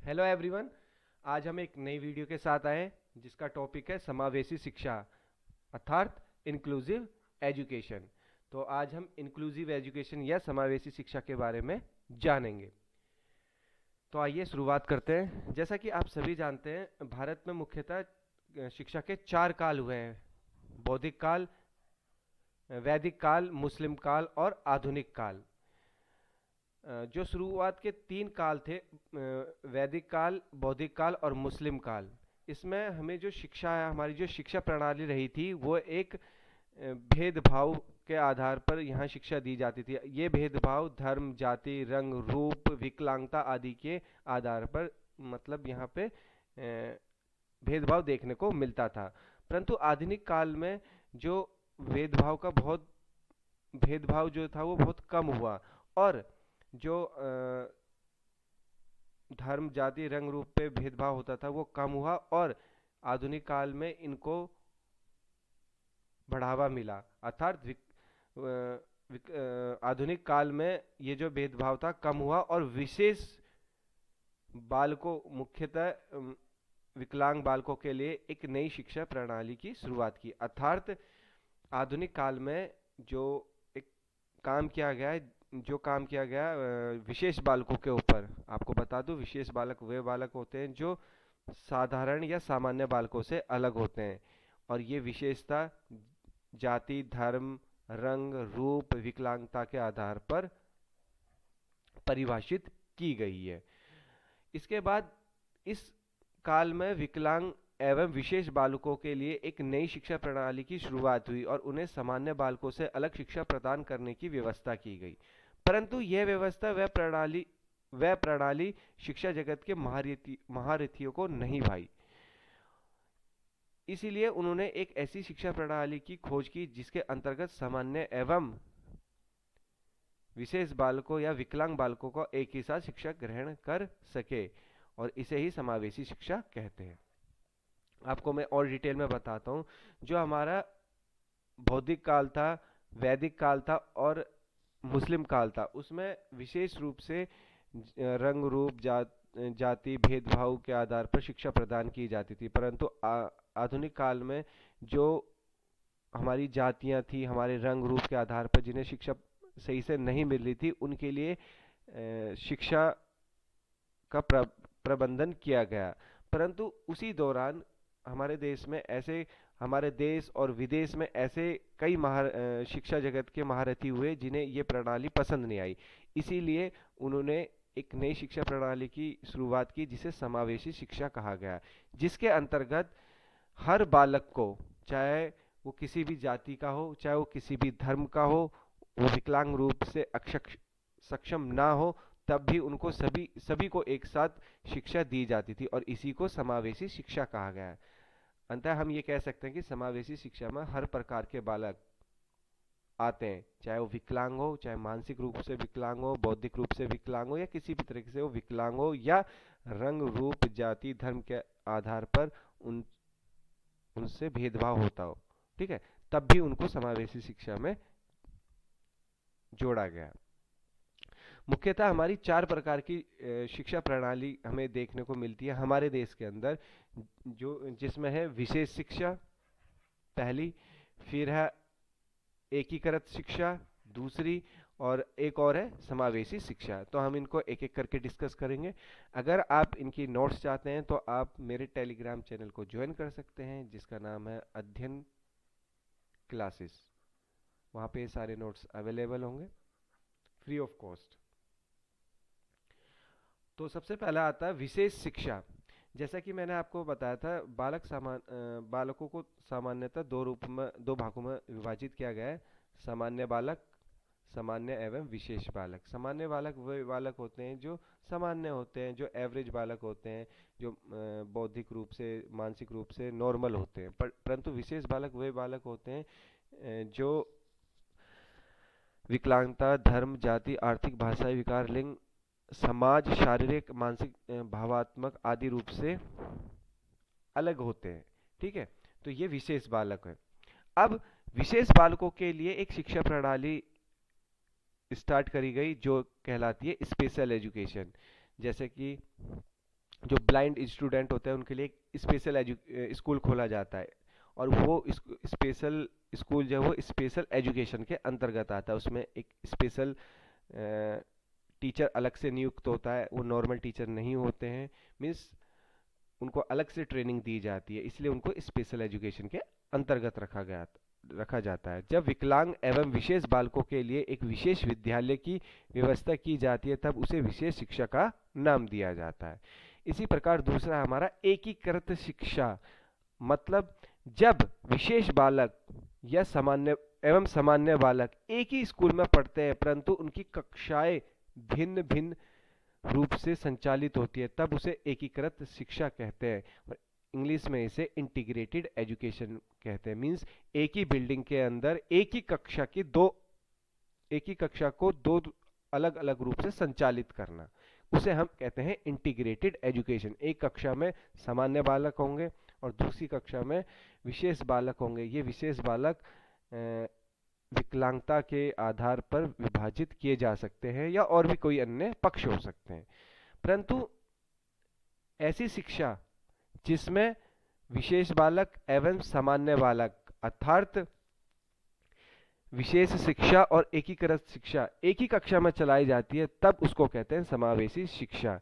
Hello everyone. आज हम एक नई वीडियो के साथ आए हैं जिसका टॉपिक है समावेशी शिक्षा अर्थात इंक्लूसिव एजुकेशन। तो आज हम इंक्लूसिव एजुकेशन या समावेशी शिक्षा के बारे में जानेंगे। तो आइए शुरुआत करते हैं। जैसा कि आप सभी जानते हैं, भारत में मुख्यतः शिक्षा के 4 काल हुए हैं: बौद्धिक काल, वैदिक काल, मुस्लिम काल और आधुनिक काल। जो शुरुआत के 3 काल थे, वैदिक काल, बौद्धिक काल और मुस्लिम काल, इसमें हमें जो शिक्षा है, हमारी जो शिक्षा प्रणाली रही थी, वो एक भेदभाव के आधार पर यहाँ शिक्षा दी जाती थी। ये भेदभाव धर्म, जाति, रंग, रूप, विकलांगता आदि के आधार पर, मतलब यहाँ पे भेदभाव देखने को मिलता था। परंतु आधुनिक काल में जो भेदभाव का बहुत भेदभाव जो था वो बहुत कम हुआ, और जो धर्म, जाति, रंग, रूप पे भेदभाव होता था वो कम हुआ, और आधुनिक काल में इनको बढ़ावा मिला। अर्थात आधुनिक काल में ये जो भेदभाव था कम हुआ, और विशेष बालकों, मुख्यतः विकलांग बालकों के लिए एक नई शिक्षा प्रणाली की शुरुआत की। अर्थात आधुनिक काल में जो एक काम किया गया है, जो काम किया गया विशेष बालकों के ऊपर। आपको बता दूं, विशेष बालक वे बालक होते हैं जो साधारण या सामान्य बालकों से अलग होते हैं, और ये विशेषता जाति, धर्म, रंग, रूप, विकलांगता के आधार पर परिभाषित की गई है। इसके बाद इस काल में विकलांग एवं विशेष बालकों के लिए एक नई शिक्षा प्रणाली की शुरुआत हुई, और उन्हें सामान्य बालकों से अलग शिक्षा प्रदान करने की व्यवस्था की गई। परंतु यह व्यवस्था वह प्रणाली शिक्षा जगत के महारथियों को नहीं भाई। इसीलिए उन्होंने एक ऐसी शिक्षा प्रणाली की खोज की जिसके अंतर्गत सामान्य एवं विशेष बालकों या विकलांग बालकों को एक ही साथ शिक्षा ग्रहण कर सके, और इसे ही समावेशी शिक्षा कहते हैं। आपको मैं और डिटेल में बताता हूँ। जो हमारा बौद्धिक काल था, वैदिक काल था और मुस्लिम काल था, उसमें विशेष रूप से रंग, रूप, जाति भेदभाव के आधार पर शिक्षा प्रदान की जाती थी। परंतु आधुनिक काल में जो हमारी जातियां थी, हमारे रंग रूप के आधार पर जिन्हें शिक्षा सही से नहीं मिल रही थी, उनके लिए शिक्षा का प्रबंधन किया गया। परंतु उसी दौरान हमारे देश और विदेश में ऐसे कई शिक्षा जगत के महारथी हुए जिन्हें ये प्रणाली पसंद नहीं आई। इसीलिए उन्होंने एक नई शिक्षा प्रणाली की शुरुआत की जिसे समावेशी शिक्षा कहा गया, जिसके अंतर्गत हर बालक को, चाहे वो किसी भी जाति का हो, चाहे वो किसी भी धर्म का हो, वो विकलांग रूप से सक्षम ना हो, तब भी उनको सभी को एक साथ शिक्षा दी जाती थी, और इसी को समावेशी शिक्षा कहा गया है। अंततः हम ये कह सकते हैं कि समावेशी शिक्षा में हर प्रकार के बालक आते हैं, चाहे वो विकलांग हो, चाहे मानसिक रूप से विकलांग हो, बौद्धिक रूप से विकलांग हो, या किसी भी तरीके से वो विकलांग हो, या रंग, रूप, जाति, धर्म के आधार पर उनसे भेदभाव होता हो, ठीक है, तब भी उनको समावेशी शिक्षा में जोड़ा गया। मुख्यतः हमारी 4 प्रकार की शिक्षा प्रणाली हमें देखने को मिलती है हमारे देश के अंदर, जिसमें है विशेष शिक्षा पहली, फिर है एकीकृत शिक्षा दूसरी, और एक और है समावेशी शिक्षा। तो हम इनको एक एक करके डिस्कस करेंगे। अगर आप इनकी नोट्स चाहते हैं तो आप मेरे टेलीग्राम चैनल को ज्वाइन कर सकते हैं, जिसका नाम है अध्ययन क्लासेस। वहाँ पे सारे नोट्स अवेलेबल होंगे फ्री ऑफ कॉस्ट। तो सबसे पहला आता है विशेष शिक्षा। जैसा कि मैंने आपको बताया था, बालकों को सामान्यतः दो भागों में विभाजित किया गया है: सामान्य बालक, सामान्य एवं विशेष बालक। सामान्य बालक वे बालक होते हैं जो सामान्य होते हैं, जो एवरेज बालक होते हैं, जो बौद्धिक रूप से, मानसिक रूप से नॉर्मल होते हैं। परंतु विशेष बालक वे बालक होते हैं जो विकलांगता, धर्म, जाति, आर्थिक, भाषाई विकार, लिंग, समाज, शारीरिक, मानसिक, भावात्मक आदि रूप से अलग होते हैं, ठीक है। तो ये विशेष बालक है। अब विशेष बालकों के लिए एक शिक्षा प्रणाली स्टार्ट करी गई जो कहलाती है स्पेशल एजुकेशन। जैसे कि जो ब्लाइंड स्टूडेंट होते हैं उनके लिए एक स्पेशल स्कूल खोला जाता है, और वो स्पेशल स्कूल जो है वो स्पेशल एजुकेशन के अंतर्गत आता है। उसमें एक स्पेशल टीचर अलग से नियुक्त होता है, वो नॉर्मल टीचर नहीं होते हैं, मीन्स उनको अलग से ट्रेनिंग दी जाती है, इसलिए उनको स्पेशल एजुकेशन के अंतर्गत रखा जाता है। जब विकलांग एवं विशेष बालकों के लिए एक विशेष विद्यालय की व्यवस्था की जाती है तब उसे विशेष शिक्षा का नाम दिया जाता है। इसी प्रकार दूसरा हमारा एकीकृत शिक्षा, मतलब जब विशेष बालक या सामान्य बालक एक ही स्कूल में पढ़ते हैं परंतु उनकी कक्षाएं भिन्न भिन्न रूप से संचालित होती है तब उसे एकीकृत शिक्षा कहते हैं, और इंग्लिश में इसे इंटीग्रेटेड एजुकेशन कहते हैं। मींस एक ही बिल्डिंग के अंदर एक ही कक्षा को दो अलग अलग रूप से संचालित करना, उसे हम कहते हैं इंटीग्रेटेड एजुकेशन। एक कक्षा में सामान्य बालक होंगे और दूसरी कक्षा में विशेष बालक होंगे। ये विशेष बालक विकलांगता के आधार पर विभाजित किए जा सकते हैं या और भी कोई अन्य पक्ष हो सकते हैं, परंतु ऐसी शिक्षा जिसमें विशेष बालक एवं सामान्य बालक अर्थात विशेष शिक्षा और एकीकृत शिक्षा एक ही कक्षा में चलाई जाती है तब उसको कहते हैं समावेशी शिक्षा,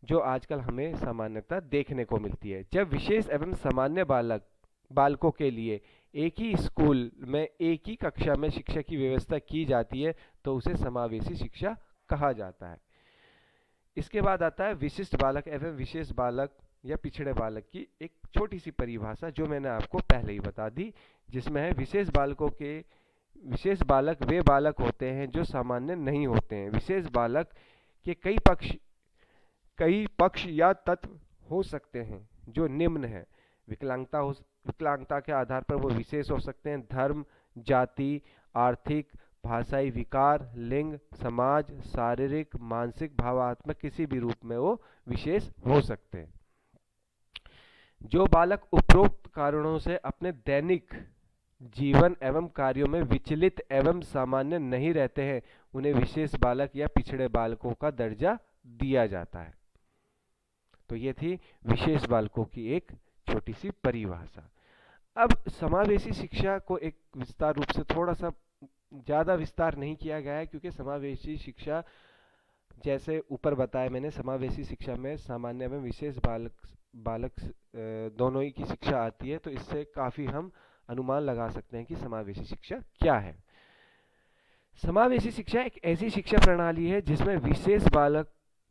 जो आजकल हमें सामान्यतः देखने को मिलती है। जब विशेष एवं सामान्य बालकों के लिए एक ही स्कूल में एक ही कक्षा में शिक्षा की व्यवस्था की जाती है तो उसे समावेशी शिक्षा कहा जाता है। इसके बाद आता है विशिष्ट बालक एवं विशेष बालक या पिछड़े बालक की एक छोटी सी परिभाषा जो मैंने आपको पहले ही बता दी, जिसमें है विशेष बालक वे बालक होते हैं जो सामान्य नहीं होते हैं। विशेष बालक के कई पक्ष या तत्व हो सकते हैं जो निम्न है। विकलांगता के आधार पर वो विशेष हो सकते हैं। धर्म, जाति, आर्थिक, भाषाई विकार, लिंग, समाज, शारीरिक, मानसिक, भावात्मक किसी भी रूप में वो विशेष हो सकते हैं। जो बालक उपरोक्त कारणों से अपने दैनिक जीवन एवं कार्यों में विचलित एवं सामान्य नहीं रहते हैं उन्हें विशेष बालक या पिछड़े बालकों का दर्जा दिया जाता है। तो ये थी विशेष बालकों की एक छोटी सी परिभाषा। अब समावेशी शिक्षा को एक विस्तार रूप से थोड़ा सा ज्यादा विस्तार नहीं किया गया है, क्योंकि समावेशी शिक्षा जैसे ऊपर बताया मैंने, समावेशी शिक्षा में सामान्य एवं विशेष बालक दोनों ही की शिक्षा आती है, तो इससे काफी हम अनुमान लगा सकते हैं कि समावेशी शिक्षा क्या है। समावेशी शिक्षा एक ऐसी शिक्षा प्रणाली है जिसमें विशेष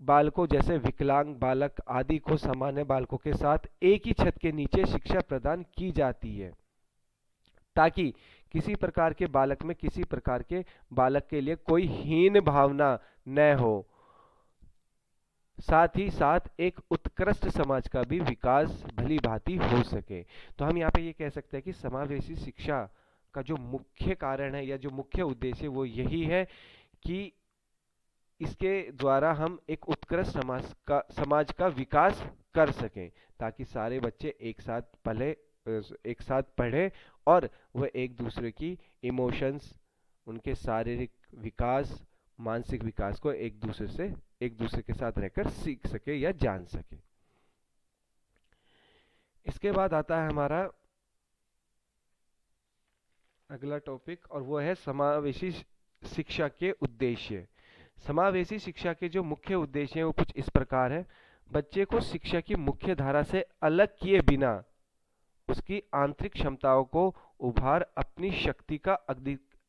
बालकों जैसे विकलांग बालक आदि को सामान्य बालकों के साथ एक ही छत के नीचे शिक्षा प्रदान की जाती है, ताकि किसी प्रकार के बालक में किसी प्रकार के बालक के लिए कोई हीन भावना न हो, साथ ही साथ एक उत्कृष्ट समाज का भी विकास भली भांति हो सके। तो हम यहाँ पे ये कह सकते हैं कि समावेशी शिक्षा का जो मुख्य कारण है या जो मुख्य उद्देश्य है वो यही है कि इसके द्वारा हम एक उत्कृष्ट समाज का विकास कर सकें, ताकि सारे बच्चे एक साथ पढ़ें और वह एक दूसरे की इमोशंस, उनके शारीरिक विकास, मानसिक विकास को एक दूसरे के साथ रहकर सीख सके या जान सके। इसके बाद आता है हमारा अगला टॉपिक, और वो है समावेशी शिक्षा के उद्देश्य। समावेशी शिक्षा के जो मुख्य उद्देश्य हैं वो कुछ इस प्रकार है। बच्चे को शिक्षा की मुख्य धारा से अलग किए बिना उसकी आंतरिक क्षमताओं को उभार अपनी शक्ति का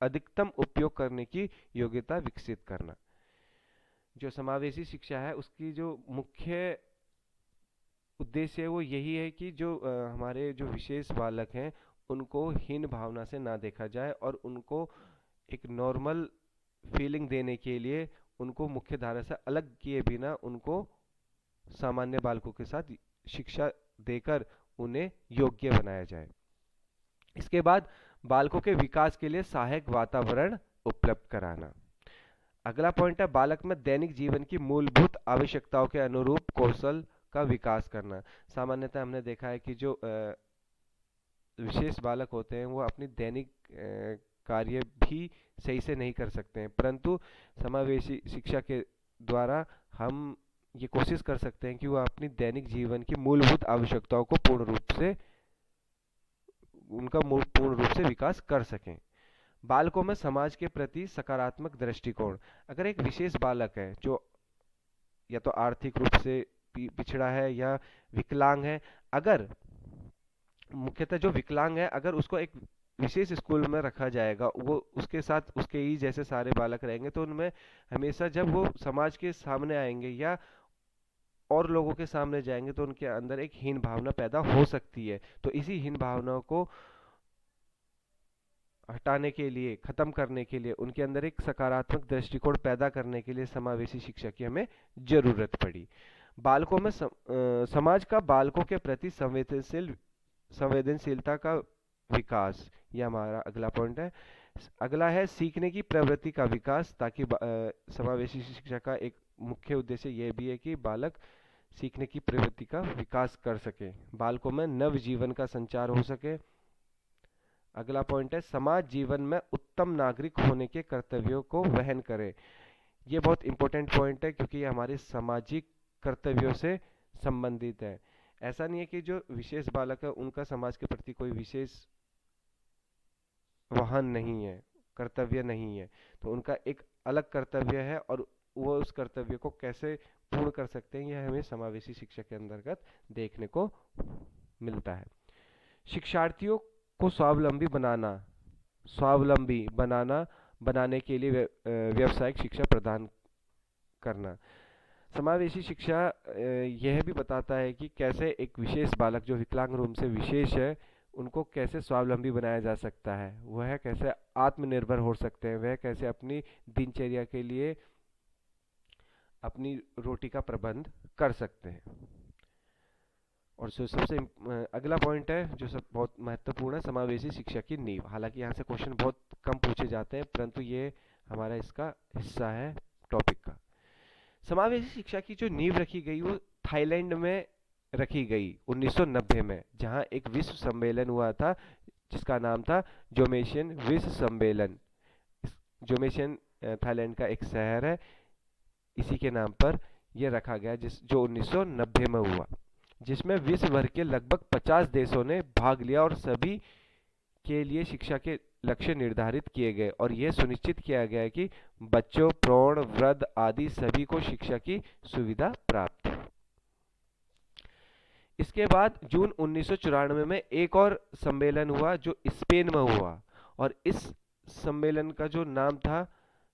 अधिकतम उपयोग करने की योग्यता विकसित करना। जो समावेशी शिक्षा है उसकी जो मुख्य उद्देश्य है वो यही है कि जो हमारे जो विशेष बालक हैं उनको हीन भावना से ना देखा जाए और उनको एक नॉर्मल फीलिंग देने के लिए उनको मुख्य धारा से अलग किए बिना उनको सामान्य बालकों के साथ शिक्षा देकर उन्हें योग्य बनाया जाए। इसके बाद बालकों के विकास के लिए सहायक वातावरण उपलब्ध कराना। अगला पॉइंट है बालक में दैनिक जीवन की मूलभूत आवश्यकताओं के अनुरूप कौशल का विकास करना। सामान्यतः हमने देखा है कि जो विशेष बालक होते हैं वो अपनी दैनिक कार्य भी सही से नहीं कर सकते हैं, परंतु समावेशी शिक्षा के द्वारा हम ये कोशिश कर सकते हैं कि वो अपनी दैनिक जीवन की मूलभूत आवश्यकताओं को पूर्ण रूप से विकास कर सकें। बालकों में समाज के प्रति सकारात्मक दृष्टिकोण। अगर एक विशेष बालक है जो या तो आर्थिक रूप से पिछड़ा है या विकलांग है, अगर मुख्यतः जो विकलांग है, अगर उसको एक विशेष स्कूल में रखा जाएगा, वो उसके साथ उसके ही जैसे सारे बालक रहेंगे, तो उनमें हमेशा जब वो समाज के सामने आएंगे या और लोगों के सामने जाएंगे तो उनके अंदर एक हीन भावना पैदा हो सकती है। तो इसी हीन भावनाओं को हटाने के लिए, खत्म करने के लिए, उनके अंदर एक सकारात्मक दृष्टिकोण पैदा करने के लिए समावेशी शिक्षा की हमें जरूरत पड़ी। बालकों में समाज का बालकों के प्रति संवेदनशीलता का विकास, यह हमारा अगला पॉइंट है। अगला है सीखने की प्रवृत्ति का विकास, ताकि समावेशी शिक्षा का एक मुख्य उद्देश्य यह भी है कि बालक सीखने की प्रवृत्ति का विकास कर सके, बालकों में नव जीवन का संचार हो सके। अगला पॉइंट है समाज जीवन में उत्तम नागरिक होने के कर्तव्यों को वहन करे। ये बहुत इंपॉर्टेंट पॉइंट है क्योंकि ये हमारे सामाजिक कर्तव्यों से संबंधित है। ऐसा नहीं है कि जो विशेष बालक है उनका समाज के प्रति कोई विशेष वाहन नहीं है, कर्तव्य नहीं है, तो उनका एक अलग कर्तव्य है और वो उस कर्तव्य को कैसे पूर्ण कर सकते हैं, यह हमें समावेशी शिक्षा के अंतर्गत देखने को मिलता है। शिक्षार्थियों को स्वावलंबी बनाने के लिए व्यावसायिक शिक्षा प्रदान करना। समावेशी शिक्षा यह भी बताता है कि कैसे एक विशेष बालक जो विकलांग रूप से विशेष है, उनको कैसे स्वावलंबी बनाया जा सकता है, वह कैसे आत्मनिर्भर हो सकते हैं, वह कैसे अपनी दिनचर्या के लिए अपनी रोटी का प्रबंध कर सकते हैं। और सबसे अगला पॉइंट है जो सब बहुत महत्वपूर्ण है, समावेशी शिक्षा की नींव। हालांकि यहाँ से क्वेश्चन बहुत कम पूछे जाते हैं, परंतु ये हमारा इसका हिस्सा है टॉपिक का। समावेशी शिक्षा की जो नींव रखी गई वो थाईलैंड में रखी गई 1990 में, जहाँ एक विश्व सम्मेलन हुआ था जिसका नाम था जोमेशियन विश्व सम्मेलन। जोमेशियन थाईलैंड का एक शहर है, इसी के नाम पर यह रखा गया, जो 1990 में हुआ, जिसमें विश्व भर के लगभग 50 देशों ने भाग लिया और सभी के लिए शिक्षा के लक्ष्य निर्धारित किए गए और यह सुनिश्चित किया गया कि बच्चों, प्रौढ़, वृद्ध आदि सभी को शिक्षा की सुविधा प्राप्त हो। इसके बाद जून 1994 में एक और सम्मेलन हुआ जो स्पेन में हुआ, और इस सम्मेलन का जो नाम था,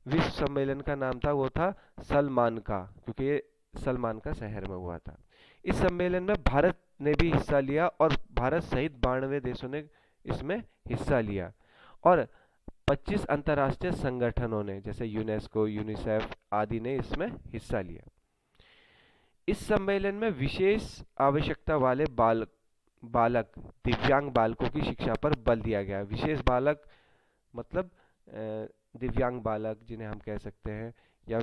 विश्व सम्मेलन का नाम था, वो था सलमान का, क्योंकि ये सलमान का शहर में हुआ था। इस सम्मेलन में भारत ने भी हिस्सा लिया और भारत सहित 92 देशों ने इसमें हिस्सा लिया और 25 अंतर्राष्ट्रीय संगठनों ने जैसे यूनेस्को, यूनिसेफ आदि ने इसमें हिस्सा लिया। इस सम्मेलन में विशेष आवश्यकता वाले बालक दिव्यांग बालकों की शिक्षा पर बल दिया गया। विशेष बालक मतलब दिव्यांग बालक जिन्हें हम कह सकते हैं, या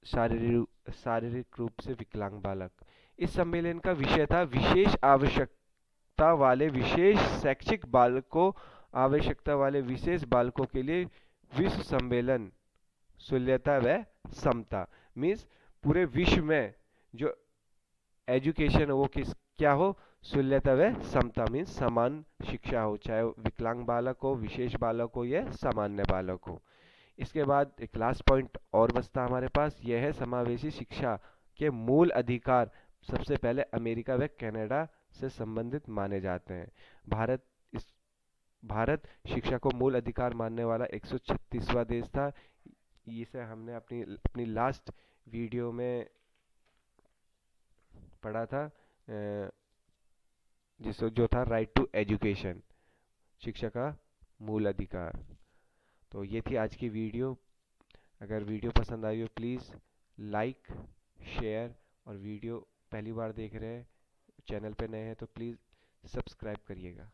शारीरिक रूप से विकलांग बालक। इस सम्मेलन का विषय था विशेष आवश्यकता वाले विशेष शैक्षिक बालकों, आवश्यकता वाले विशेष बालकों के लिए विश्व सम्मेलन तुल्यता व समता। मीन्स पूरे विश्व में जो एजुकेशन वो क्या हो, तुल्यता व समता, मीन्स समान शिक्षा हो, चाहे विकलांग बालक हो, विशेष बालक हो या सामान्य बालक हो। इसके बाद एक लास्ट पॉइंट और बचता हमारे पास, यह है समावेशी शिक्षा के मूल अधिकार सबसे पहले अमेरिका व कनाडा से संबंधित माने जाते हैं। भारत शिक्षा को मूल अधिकार मानने वाला 136वां देश था। इसे हमने अपनी लास्ट वीडियो में पढ़ा था, जो था राइट टू एजुकेशन, शिक्षा का मूल अधिकार। तो ये थी आज की वीडियो। अगर वीडियो पसंद आई हो प्लीज़ लाइक, शेयर, और वीडियो पहली बार देख रहे हैं, चैनल पे नए हैं तो प्लीज़ सब्सक्राइब करिएगा।